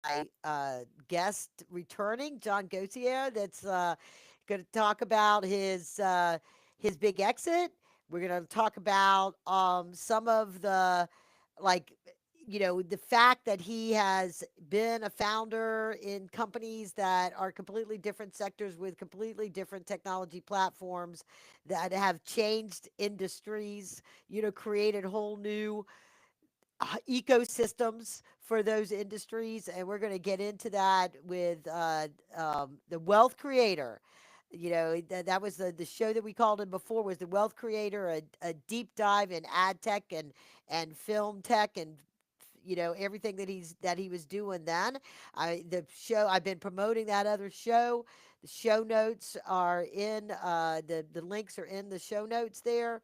my guest returning, John Gosier, that's going to talk about his big exit. We're going to talk about some of the like the fact that he has been a founder in companies that are completely different sectors with completely different technology platforms that have changed industries, created whole new ecosystems for those industries, and we're going to get into that with the wealth creator. That was the show that we called him before, was the wealth creator, a deep dive in ad tech and film tech and everything that he was doing then. The show, I've been promoting that other show. The show notes are in the links are in the show notes there,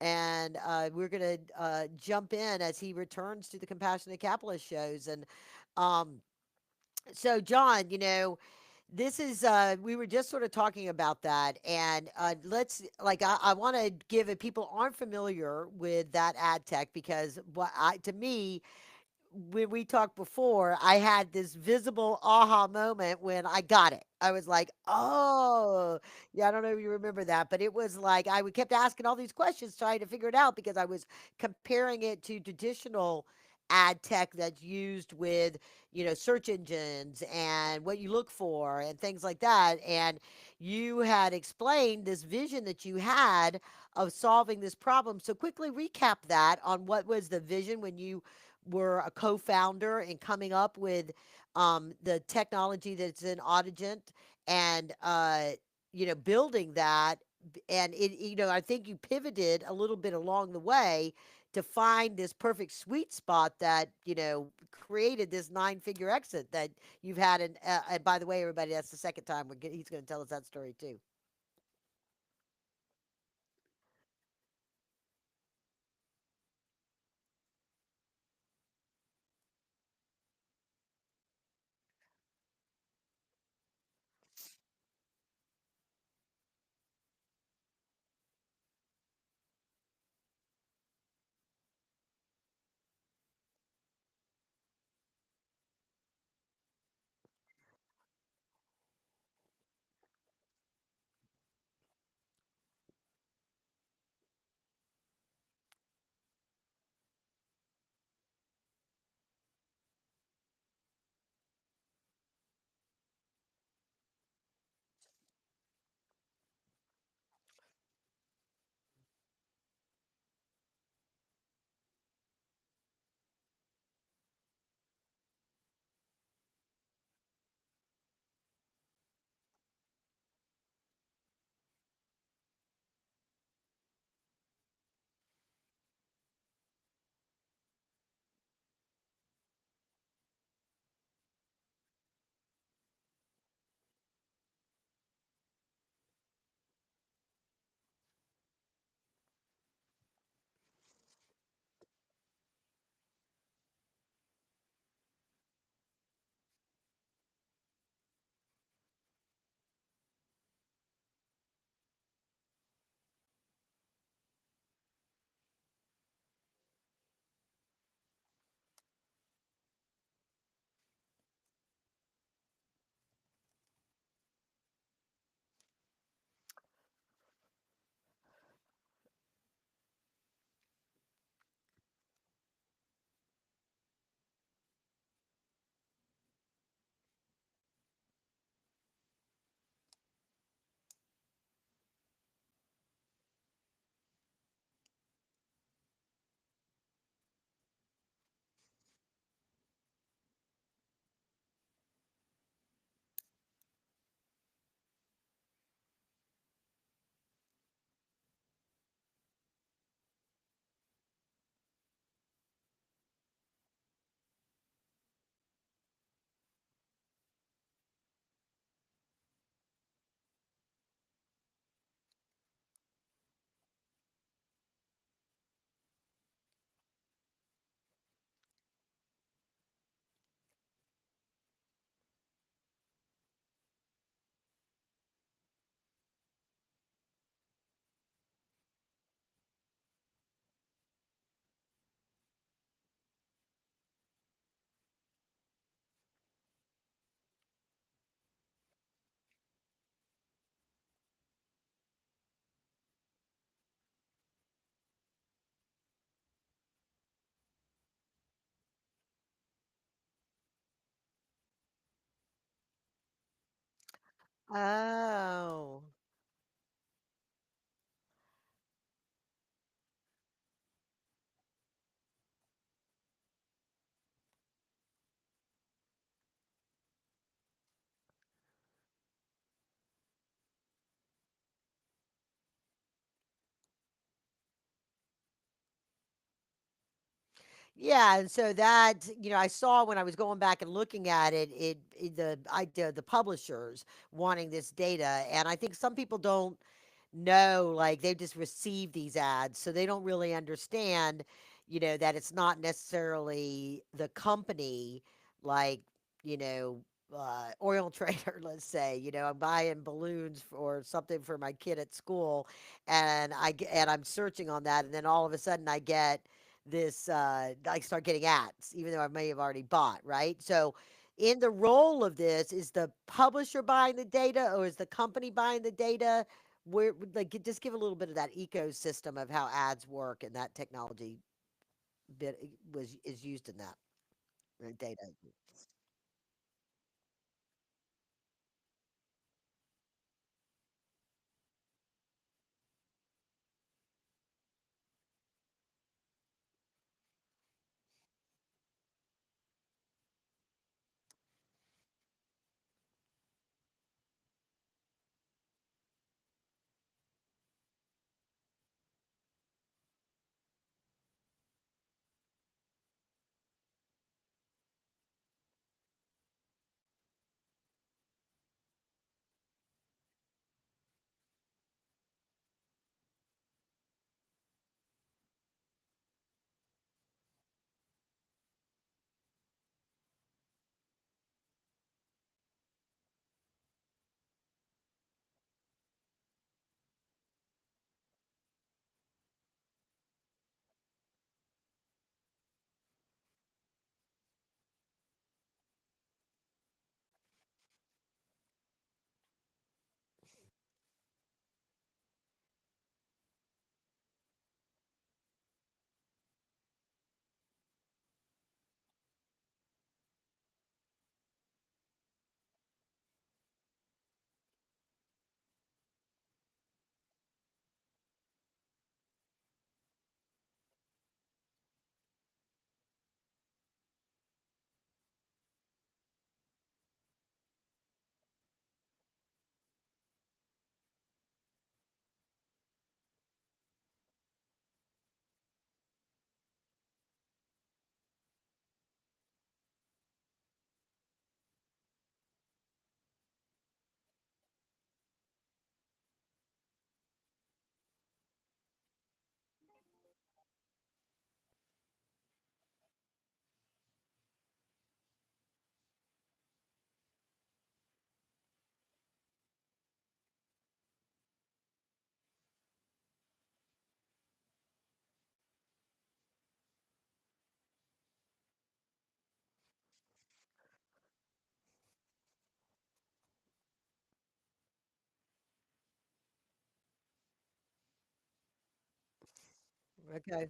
and we're going to jump in as he returns to the Compassionate Capitalist shows. And um, so, John, this is we were just sort of talking about that, and let's I want to give it, people aren't familiar with that ad tech, because to me, when we talked before, I had this visible aha moment when I got it. I was like, oh, yeah, I don't know if you remember that, but it was like kept asking all these questions trying to figure it out, because I was comparing it to traditional ad tech that's used with, search engines and what you look for and things like that. And you had explained this vision that you had of solving this problem. So quickly recap that on what was the vision when you were a co-founder in coming up with the technology that's in Audigent, and building that. And I think you pivoted a little bit along the way to find this perfect sweet spot that created this nine-figure exit that you've had. And by the way, everybody, that's the second time he's going to tell us that story too. Oh. Yeah, and so that, I saw when I was going back and looking at it, the publishers wanting this data, and I think some people don't know, like they just receive these ads, so they don't really understand, that it's not necessarily the company, like, oil trader, let's say, I'm buying balloons or something for my kid at school, and and I'm searching on that, and then all of a sudden I get this, I start getting ads, even though I may have already bought, right? So, in the role of this, is the publisher buying the data or is the company buying the data? Where, like, just give a little bit of that ecosystem of how ads work and that technology bit was is used in that data. Okay.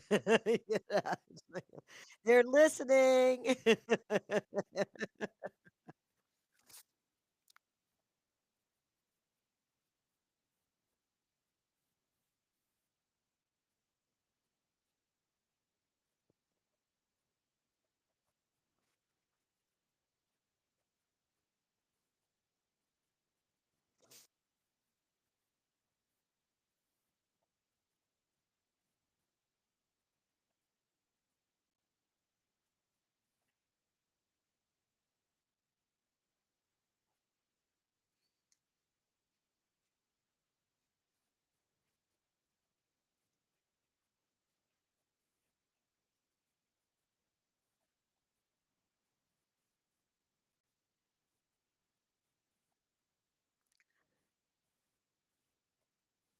Yeah. They're listening.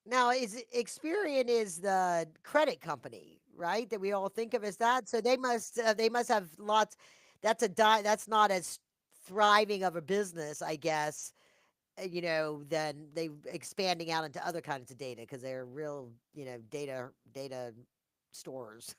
Now, is Experian is the credit company, right? That we all think of as that. So they must have lots. That's not as thriving of a business, I guess. Than they expanding out into other kinds of data because they're real, data stores.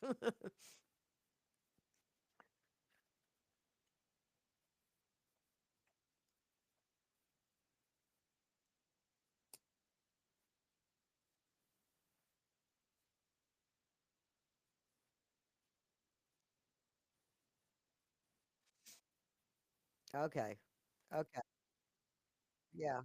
Okay. Okay. Yeah.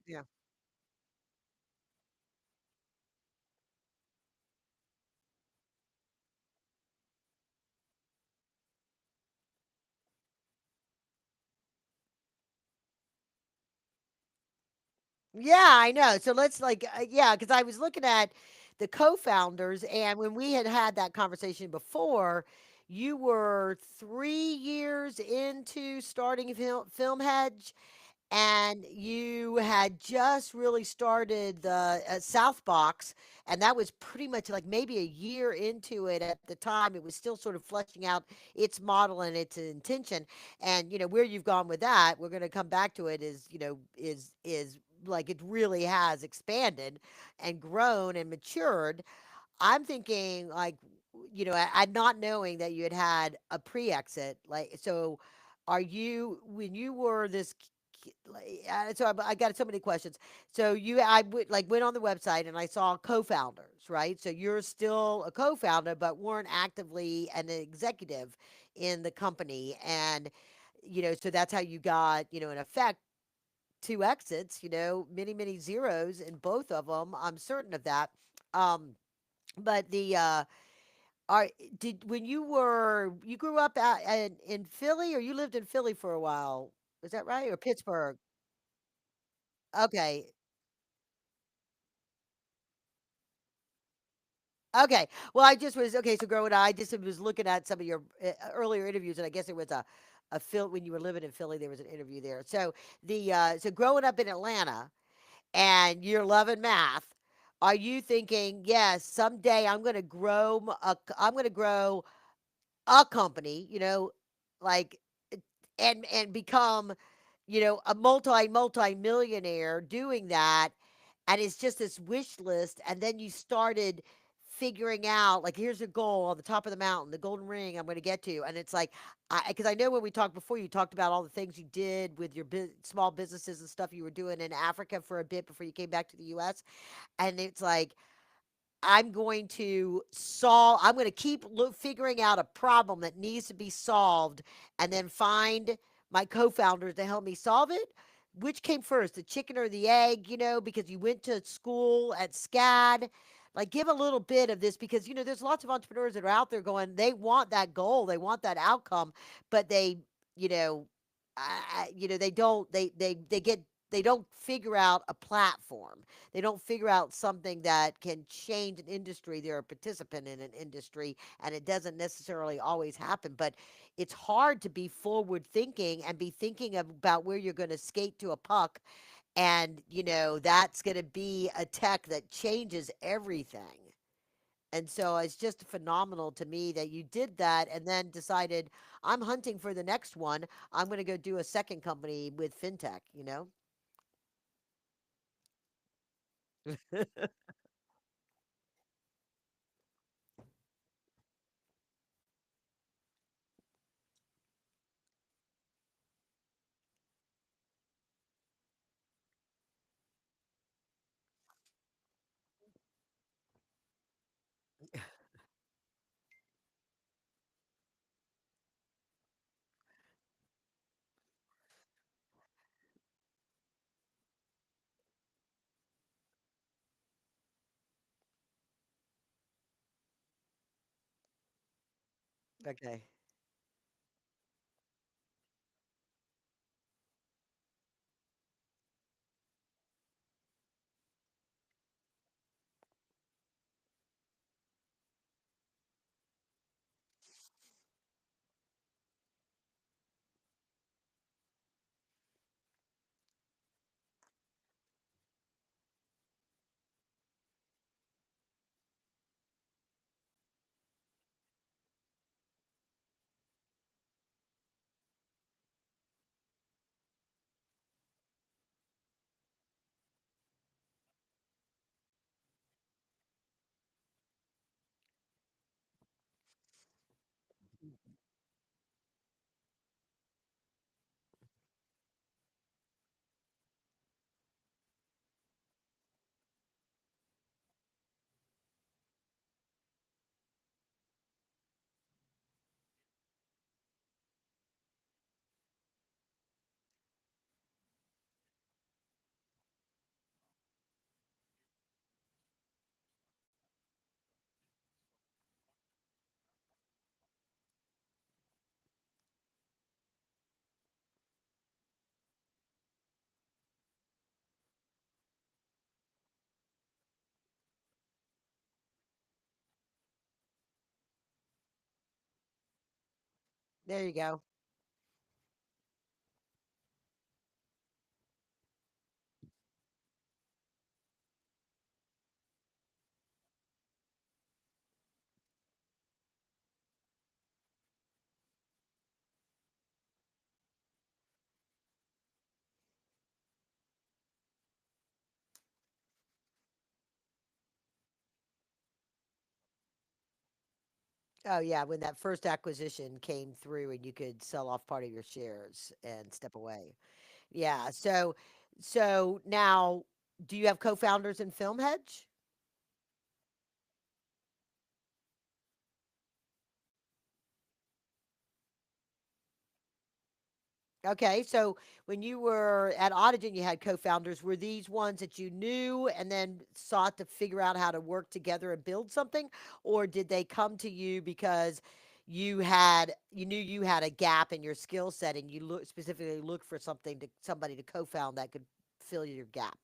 Yeah. Yeah, I know. So let's yeah, because I was looking at the co-founders, and when we had that conversation before, you were 3 years into starting FilmHedge, and you had just really started the Southbox, and that was pretty much like maybe a year into it at the time. It was still sort of fleshing out its model and its intention, and where you've gone with that. We're going to come back to it. Is is like it really has expanded and grown and matured. I'm thinking like, not knowing that you had a pre-exit, like, so are you when you were this so I got so many questions. So I would like went on the website and I saw co-founders, right? So you're still a co-founder, but weren't actively an executive in the company, and so that's how you got, in effect, two exits. Many zeros in both of them. I'm certain of that. Um, but the are did when you grew up in Philly, or you lived in Philly for a while? Is that right? Or Pittsburgh? Okay. Okay. Well, I just was okay. So growing up, I just was looking at some of your earlier interviews, and I guess it was a Phil when you were living in Philly. There was an interview there. So so growing up in Atlanta, and you're loving math. Are you thinking, yes, someday I'm going to grow a company, like, and become, a multi millionaire doing that, and it's just this wish list, and then you started figuring out, like, here's a goal on the top of the mountain, the golden ring I'm going to get to, and it's like, because I know when we talked before, you talked about all the things you did with your small businesses and stuff you were doing in Africa for a bit before you came back to the U.S., and it's like, I'm going to keep figuring out a problem that needs to be solved, and then find my co-founders to help me solve it. Which came first, the chicken or the egg, because you went to school at SCAD? Like, give a little bit of this, because, there's lots of entrepreneurs that are out there going, they want that goal, they want that outcome, but you know, they don't, they don't figure out a platform. They don't figure out something that can change an industry. They're a participant in an industry, and it doesn't necessarily always happen. But it's hard to be forward thinking and be thinking about where you're going to skate to a puck, and that's going to be a tech that changes everything. And so it's just phenomenal to me that you did that and then decided, I'm hunting for the next one. I'm going to go do a second company with fintech. Okay. There you go. Oh yeah, when that first acquisition came through and you could sell off part of your shares and step away. Yeah. So now do you have co-founders in FilmHedge? Okay, so when you were at Audigent, you had co-founders. Were these ones that you knew and then sought to figure out how to work together and build something, or did they come to you because you knew you had a gap in your skill set and you specifically looked for somebody to co-found that could fill your gap?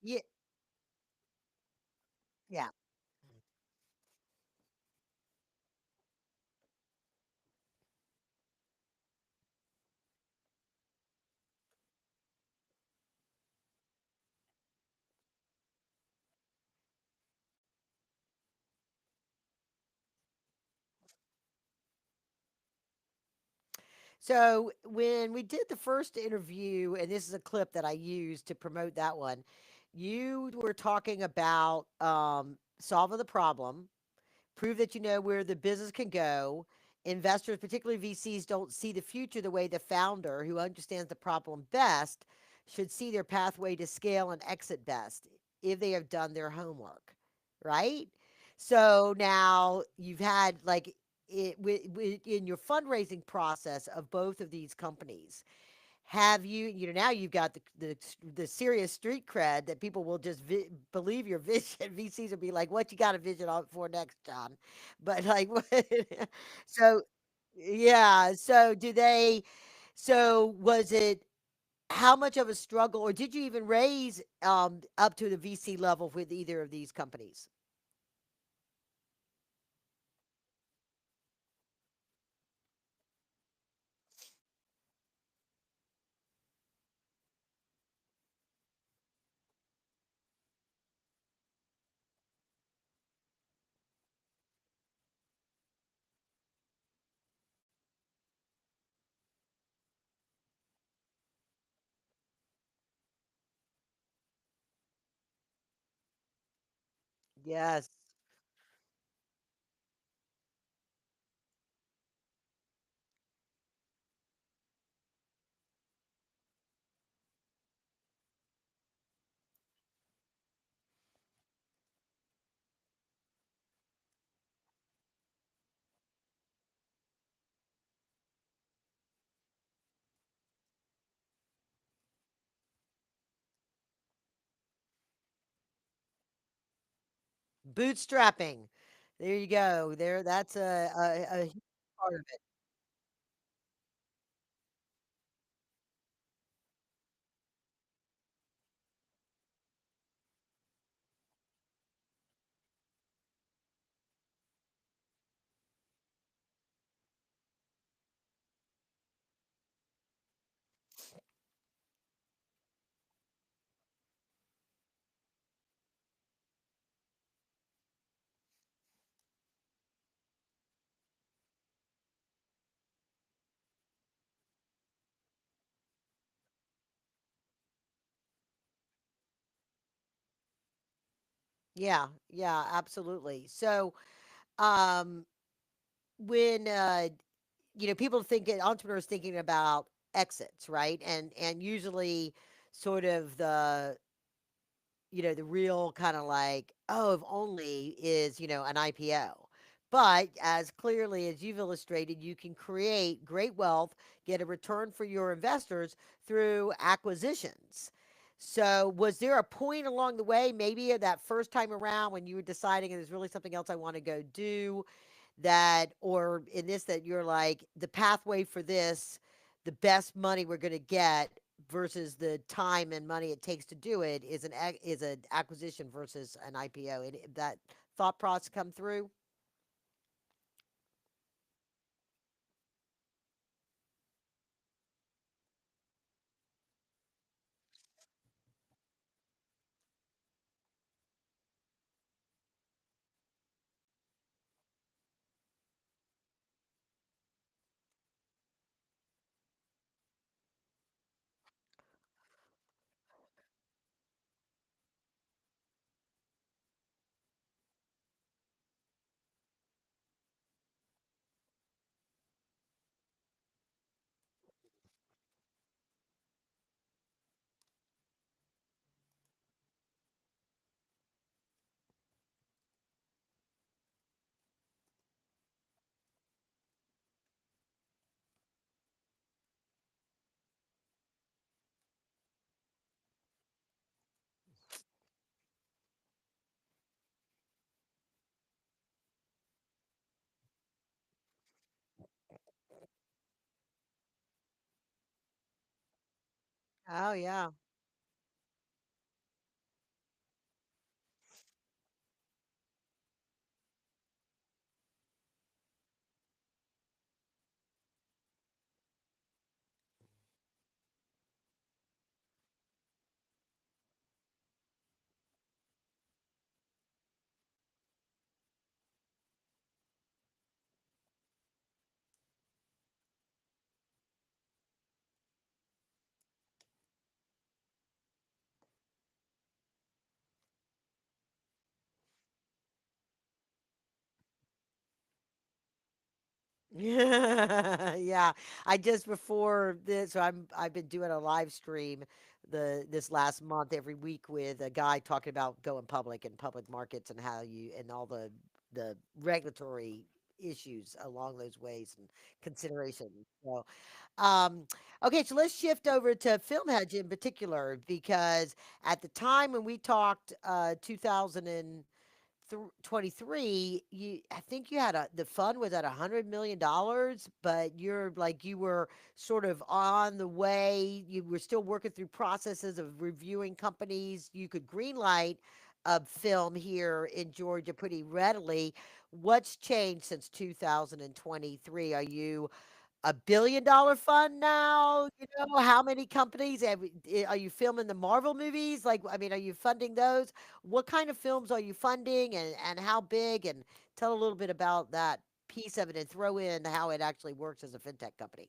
Yeah, yeah. So when we did the first interview, and this is a clip that I used to promote that one, you were talking about solving the problem, prove that you know where the business can go. Investors, particularly VCs, don't see the future the way the founder, who understands the problem best, should see their pathway to scale and exit best if they have done their homework, right? So now you've had like in your fundraising process of both of these companies, have now you've got the serious street cred that people will just believe your vision. VCs will be like, "What you got a vision on for next, John?" But like, so Yeah. So do they? So was it? How much of a struggle, or did you even raise up to the VC level with either of these companies? Yes. Bootstrapping. There you go. There, that's a huge part of it. Yeah, yeah, absolutely. So, um, when people thinking entrepreneurs thinking about exits, right? And usually, sort of the real kind of like, oh, if only is, an IPO. But as clearly as you've illustrated, you can create great wealth, get a return for your investors through acquisitions. So, was there a point along the way, maybe that first time around when you were deciding there's really something else I want to go do? That, or in this, that you're like, the pathway for this, the best money we're going to get versus the time and money it takes to do it is an acquisition versus an IPO. That thought process come through. Oh yeah. Yeah, I just before this, so I've been doing a live stream this last month every week with a guy talking about going public and public markets and how you and all the regulatory issues along those ways and consideration. So, um, okay, so let's shift over to FilmHedge in particular because at the time when we talked, 2003. 23, I think you had the fund was at $100 million, but you're like you were sort of on the way. You were still working through processes of reviewing companies. You could greenlight a film here in Georgia pretty readily. What's changed since 2023? Are you $1 billion fund now? You know, how many companies are you filming the Marvel movies? Like, I mean, are you funding those? What kind of films are you funding and how big? And tell a little bit about that piece of it and throw in how it actually works as a fintech company.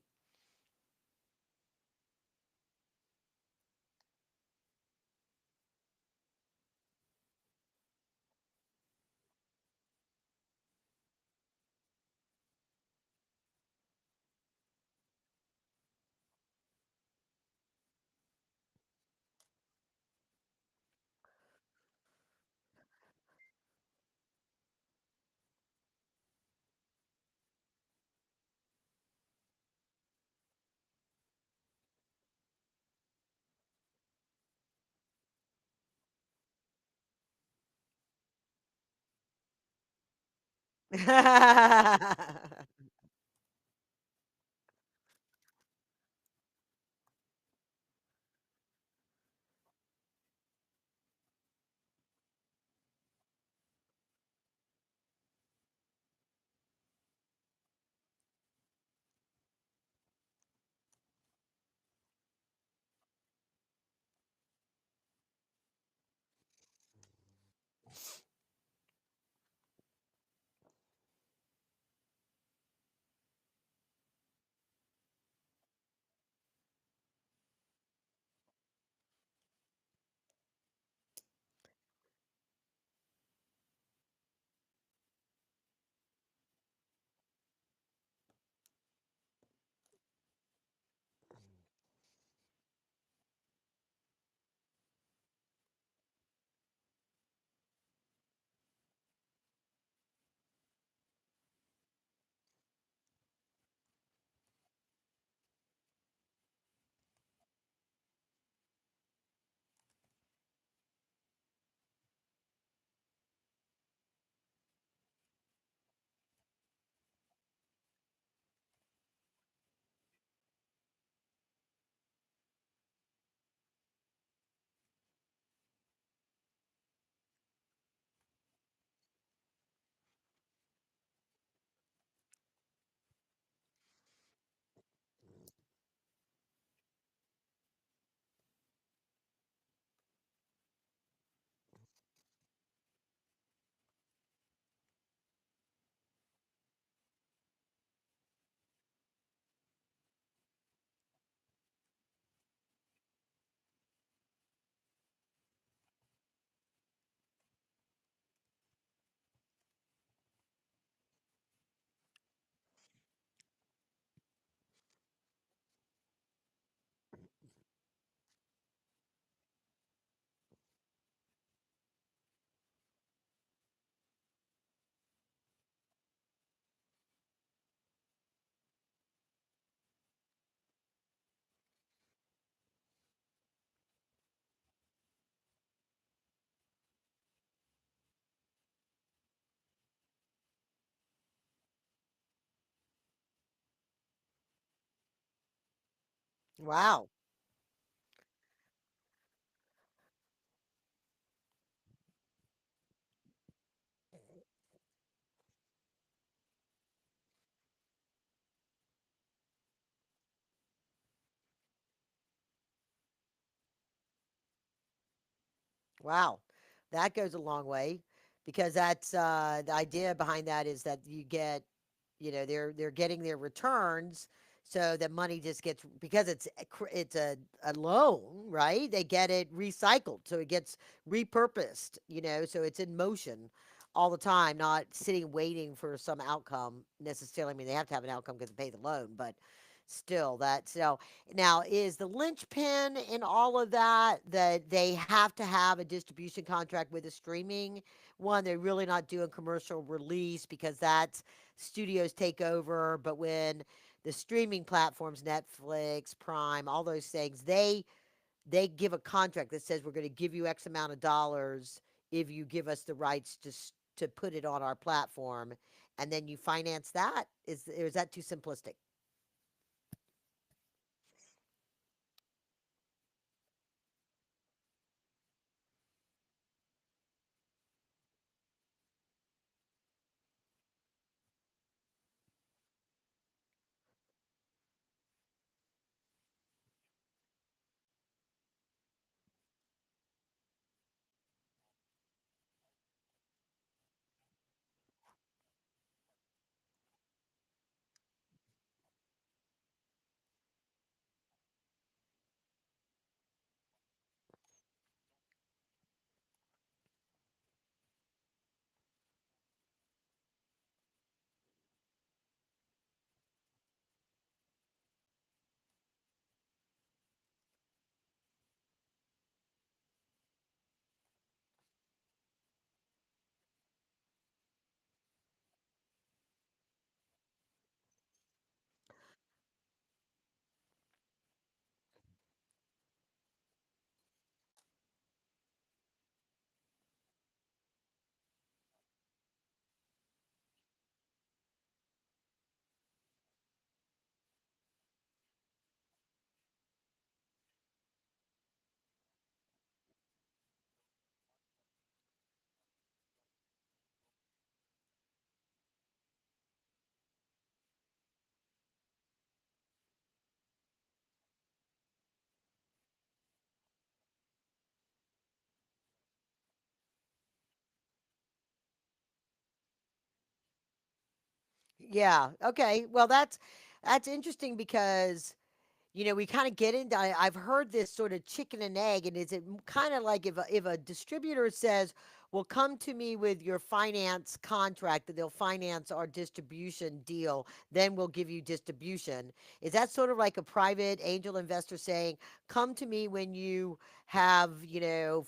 Wow. Wow. That goes a long way because that's the idea behind that is that you get, they're getting their returns so that money just gets because it's a loan, right? They get it recycled. So it gets repurposed, so it's in motion all the time, not sitting waiting for some outcome necessarily. I mean, they have to have an outcome because they pay the loan, but still that so now, is the linchpin in all of that that they have to have a distribution contract with a streaming one? They're really not doing commercial release because that's studios take over. But when the streaming platforms, Netflix, Prime, all those things, they give a contract that says we're going to give you X amount of dollars if you give us the rights to put it on our platform, and then you finance that? Is that too simplistic? Yeah. Okay. Well, that's interesting because we kind of get into. I've heard this sort of chicken and egg, and is it kind of like if a distributor says, "Well, come to me with your finance contract, that they'll finance our distribution deal, then we'll give you distribution." Is that sort of like a private angel investor saying, "Come to me when you have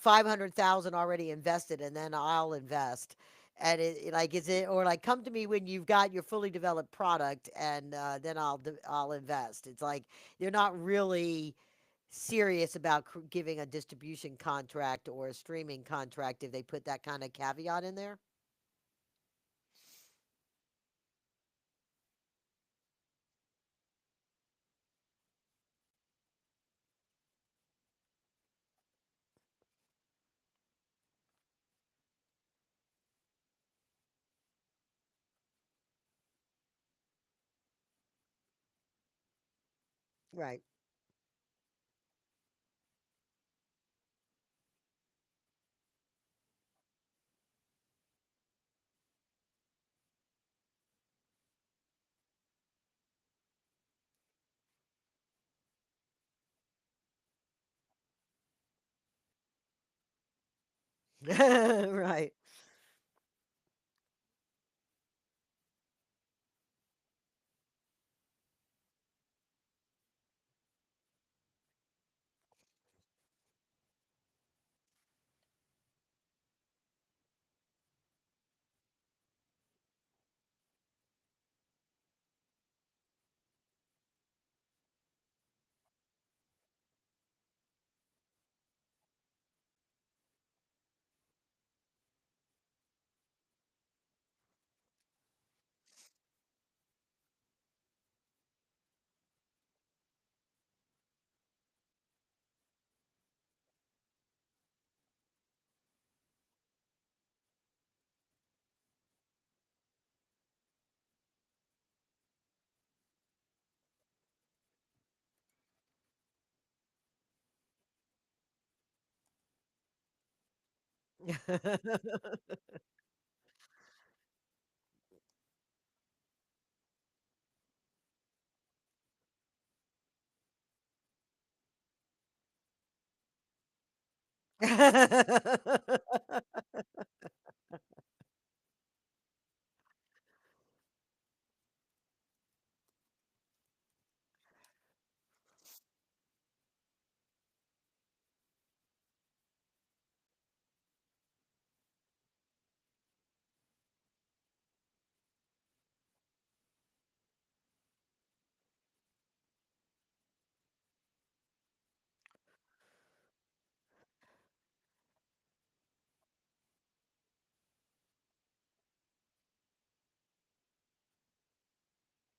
500,000 already invested, and then I'll invest." And like, is it, or like, come to me when you've got your fully developed product, and then I'll invest. It's like they're not really serious about giving a distribution contract or a streaming contract if they put that kind of caveat in there. Right. Right.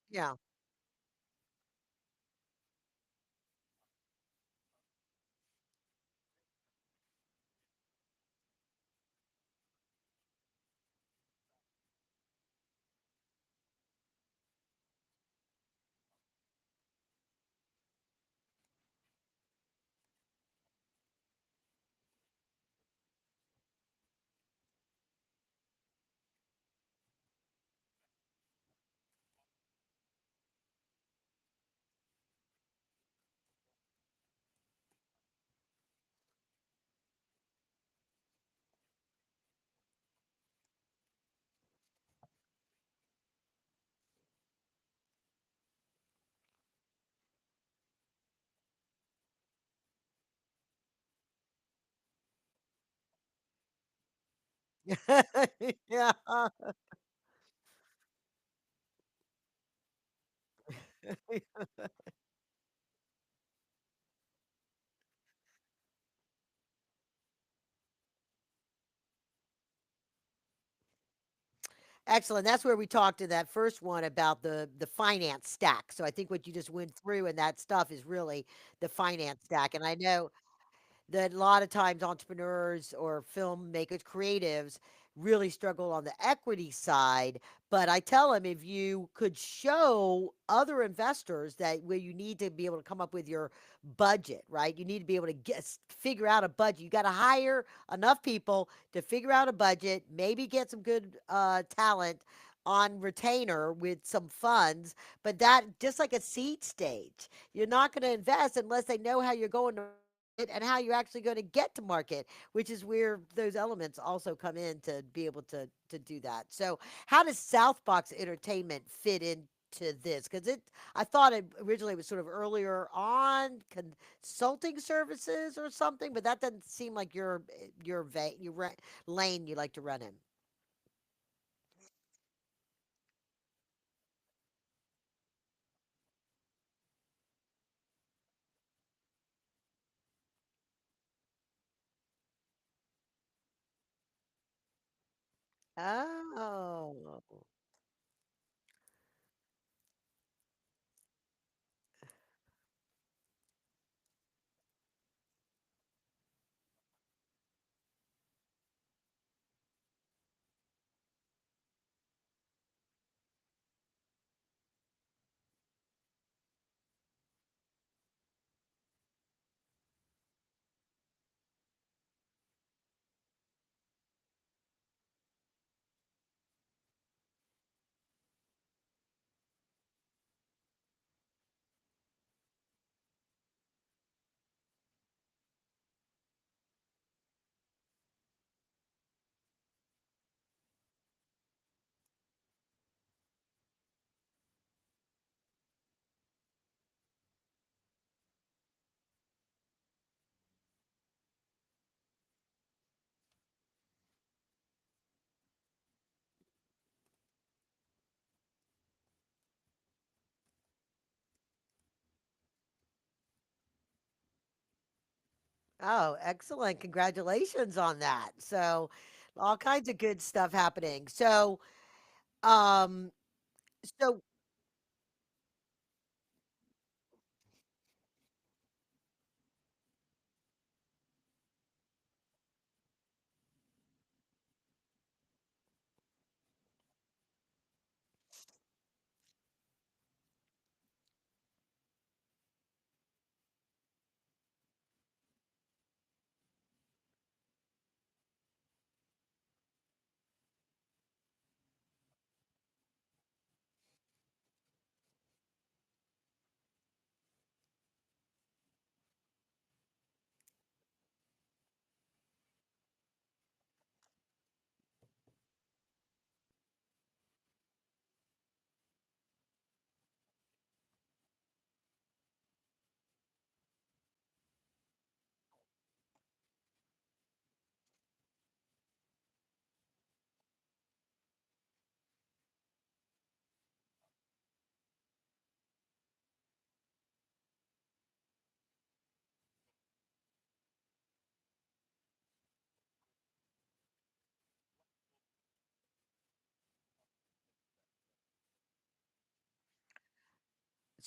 Yeah. Yeah. Excellent. That's where we talked in that first one about the finance stack. So I think what you just went through and that stuff is really the finance stack. And I know that a lot of times entrepreneurs or filmmakers, creatives really struggle on the equity side. But I tell them if you could show other investors that where you need to be able to come up with your budget, right? You need to be able to figure out a budget. You got to hire enough people to figure out a budget, maybe get some good talent on retainer with some funds, but that just like a seed stage, you're not going to invest unless they know how you're going to it and how you're actually going to get to market, which is where those elements also come in to be able to do that. So, how does Southbox Entertainment fit into this? Because I thought it originally was sort of earlier on consulting services or something, but that doesn't seem like your lane you like to run in. Oh, oh, excellent! Congratulations on that. So, all kinds of good stuff happening. So, um, so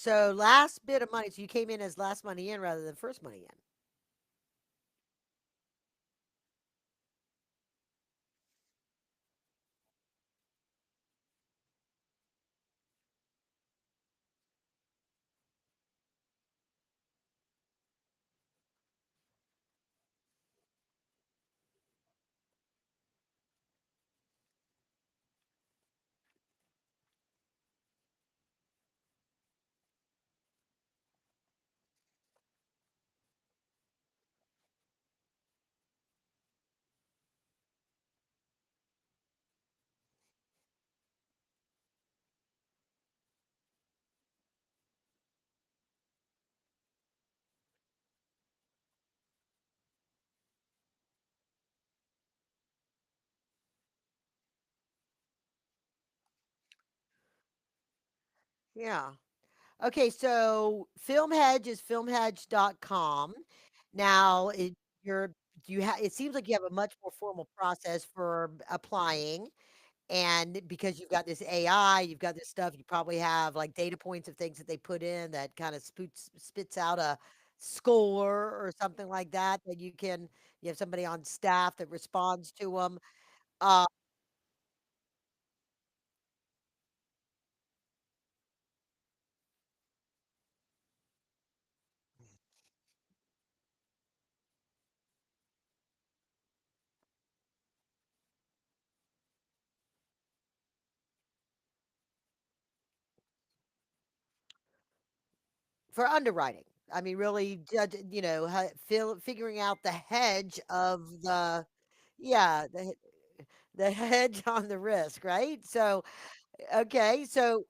So last bit of money. So you came in as last money in rather than first money in. Yeah. Okay, so FilmHedge is filmhedge.com. Now, you're it seems like you have a much more formal process for applying. And because you've got this AI, you've got this stuff, you probably have like data points of things that they put in that kind of spits out a score or something like that that you have somebody on staff that responds to them. Uh, for underwriting. I mean, really, figuring out the hedge of yeah, the hedge on the risk, right? So, okay, so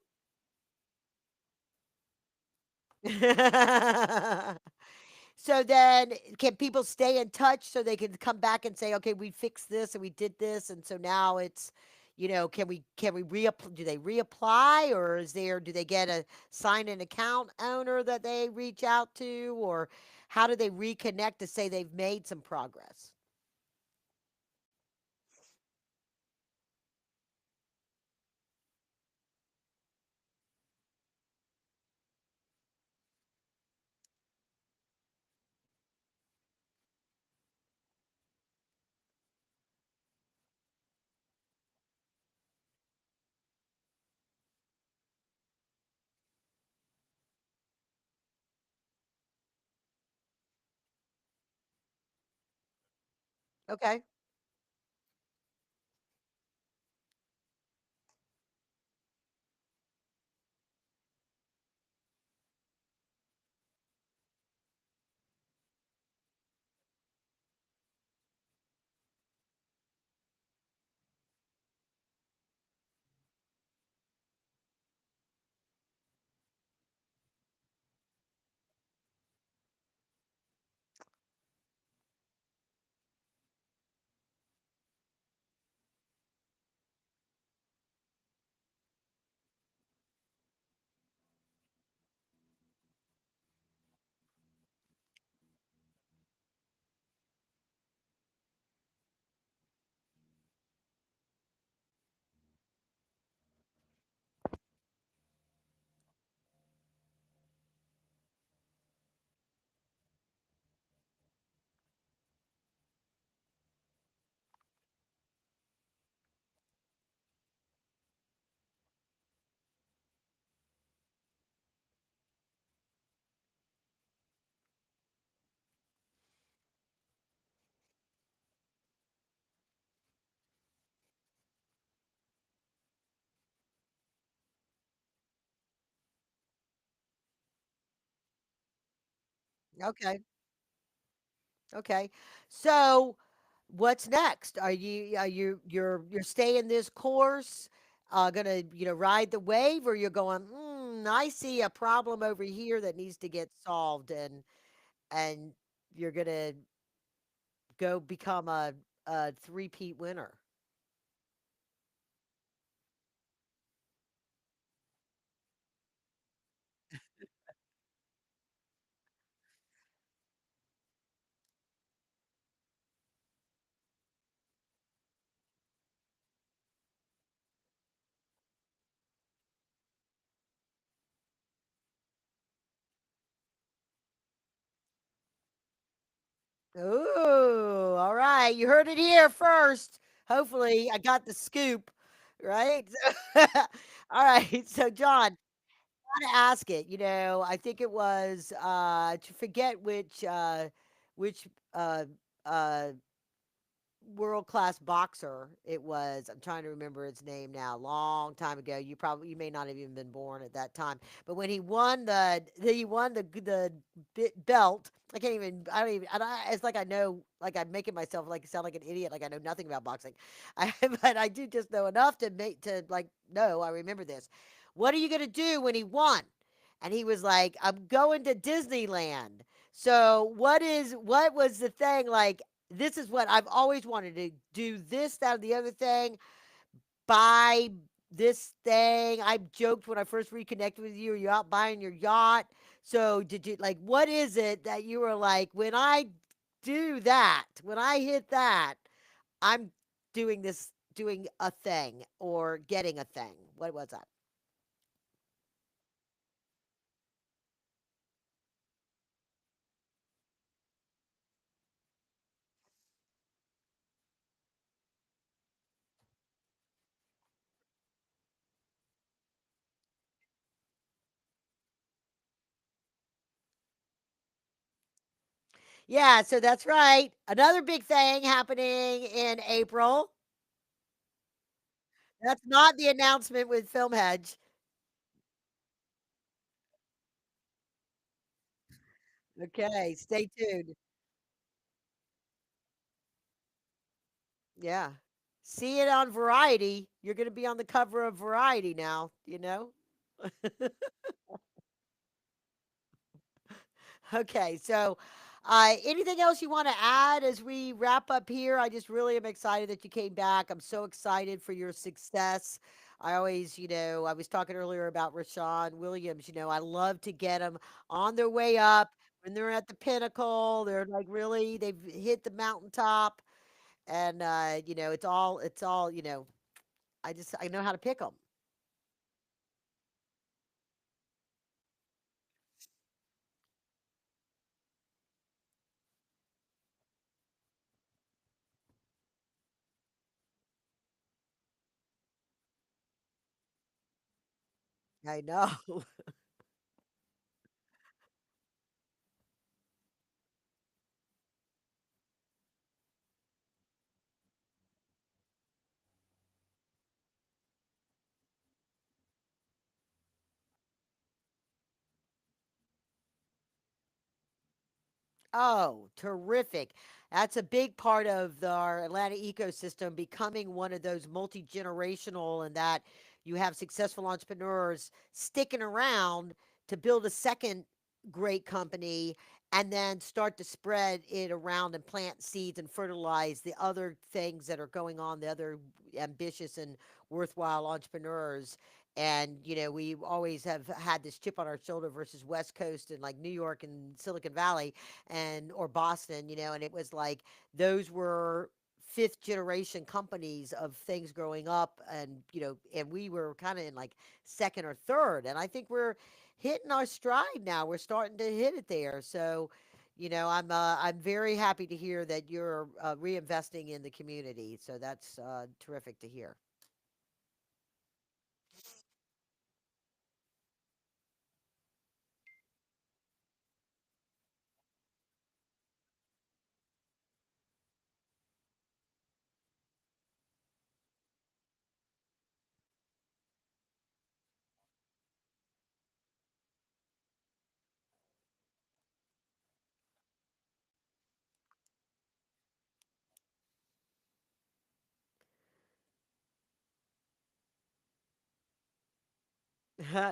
so then can people stay in touch so they can come back and say, okay, we fixed this and we did this, and so now it's, can we do they reapply, or do they get a sign an account owner that they reach out to, or how do they reconnect to say they've made some progress? Okay. Okay. Okay. So what's next? You're staying this course, gonna, ride the wave, or you're going, I see a problem over here that needs to get solved, and you're gonna go become a three-peat winner. Ooh, all right. You heard it here first. Hopefully, I got the scoop, right? All right. So, John, gotta ask it. I think it was to forget which uh uh world class boxer it was. I'm trying to remember his name now. Long time ago. You may not have even been born at that time. But when he won the belt. It's like I know, like I'm making myself like sound like an idiot, like I know nothing about boxing. But I do just know enough to like no, I remember this. What are you gonna do when he won? And he was like, I'm going to Disneyland. So what was the thing like? This is what I've always wanted to do, this, that, or the other thing, buy this thing. I joked when I first reconnected with you, you're out buying your yacht. So did you like what is it that you were like, when I do that, when I hit that, I'm doing a thing or getting a thing. What was that? Yeah, so that's right. Another big thing happening in April. That's not the announcement with FilmHedge. Okay, stay tuned. Yeah. See it on Variety. You're going to be on the cover of Variety now, you know? Okay, so anything else you want to add as we wrap up here? I just really am excited that you came back. I'm so excited for your success. I always, I was talking earlier about Rashawn Williams. I love to get them on their way up when they're at the pinnacle. They're like really, they've hit the mountaintop, and it's all. I know how to pick them. I know. Oh, terrific. That's a big part of our Atlanta ecosystem, becoming one of those multi generational, and that you have successful entrepreneurs sticking around to build a second great company and then start to spread it around and plant seeds and fertilize the other things that are going on, the other ambitious and worthwhile entrepreneurs. And we always have had this chip on our shoulder versus West Coast and like New York and Silicon Valley and or Boston, and it was like those were fifth generation companies of things growing up, and and we were kind of in like second or third, and I think we're hitting our stride now. We're starting to hit it there. So I'm very happy to hear that you're reinvesting in the community. So that's terrific to hear.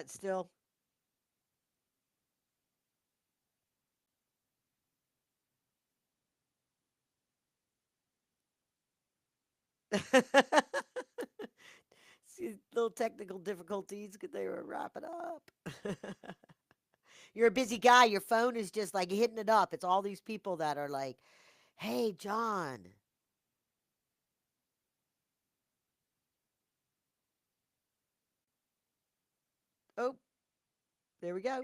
Still. See, little technical difficulties. Could they wrap it up? You're a busy guy. Your phone is just like hitting it up. It's all these people that are like, "Hey, John." Oh, there we go.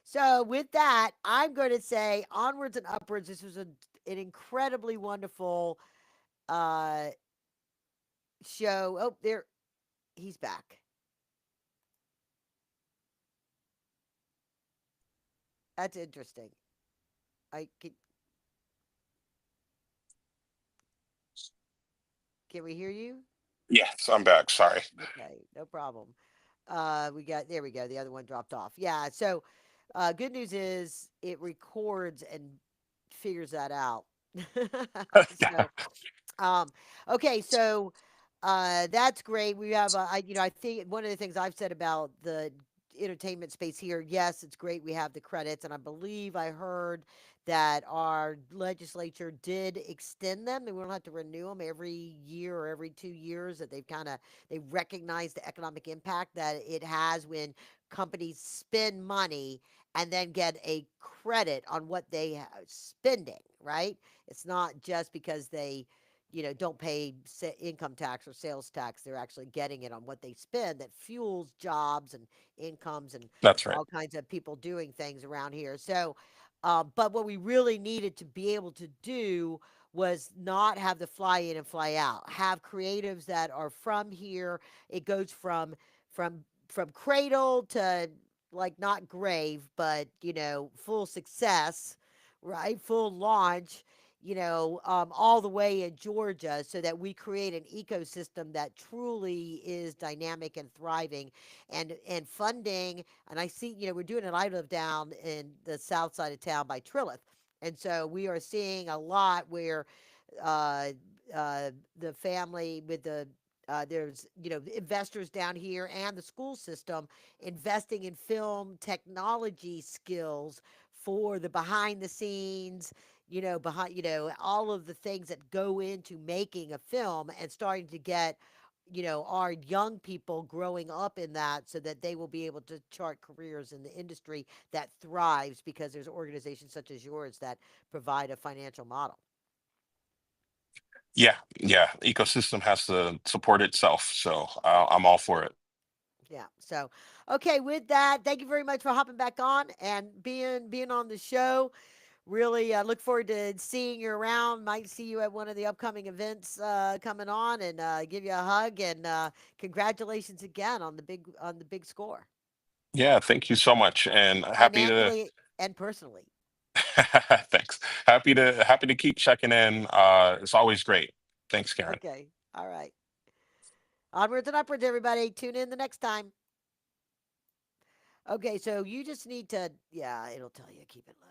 So with that, I'm going to say onwards and upwards. This was an incredibly wonderful uh, show. Oh, there he's back. That's interesting. I can we hear you? Yes, I'm back. Sorry. Okay, no problem. We got there. We go. The other one dropped off. Yeah. So, good news is it records and figures that out. Yeah, So, um, okay, so that's great. We have, I think one of the things I've said about the entertainment space here, yes, it's great. We have the credits, and I believe I heard that our legislature did extend them, and we don't have to renew them every year or every 2 years. That they recognize the economic impact that it has when companies spend money and then get a credit on what they are spending. Right? It's not just because they don't pay income tax or sales tax. They're actually getting it on what they spend that fuels jobs and incomes and that's right. all kinds of people doing things around here. So, but what we really needed to be able to do was not have the fly in and fly out. Have creatives that are from here. It goes from cradle to like not grave, but full success, right? Full launch, all the way in Georgia, so that we create an ecosystem that truly is dynamic and thriving, and funding. And I see, we're doing it. I live down in the south side of town by Trilith, and so we are seeing a lot where uh, the family with there's investors down here and the school system investing in film technology skills for the behind the scenes, behind, all of the things that go into making a film, and starting to get, our young people growing up in that, so that they will be able to chart careers in the industry that thrives because there's organizations such as yours that provide a financial model. Yeah, yeah. Ecosystem has to support itself, so I'm all for it. Yeah. So, okay, with that, thank you very much for hopping back on and being on the show. Really look forward to seeing you around. Might see you at one of the upcoming events coming on, and give you a hug, and congratulations again on the big score, Yeah, thank you so much, and happy to. financially and personally. Thanks. Happy to keep checking in. It's always great. Thanks, Karen. Okay. All right. Onwards and upwards, everybody. Tune in the next time. Okay, so you just need to, yeah, it'll tell you keep it low.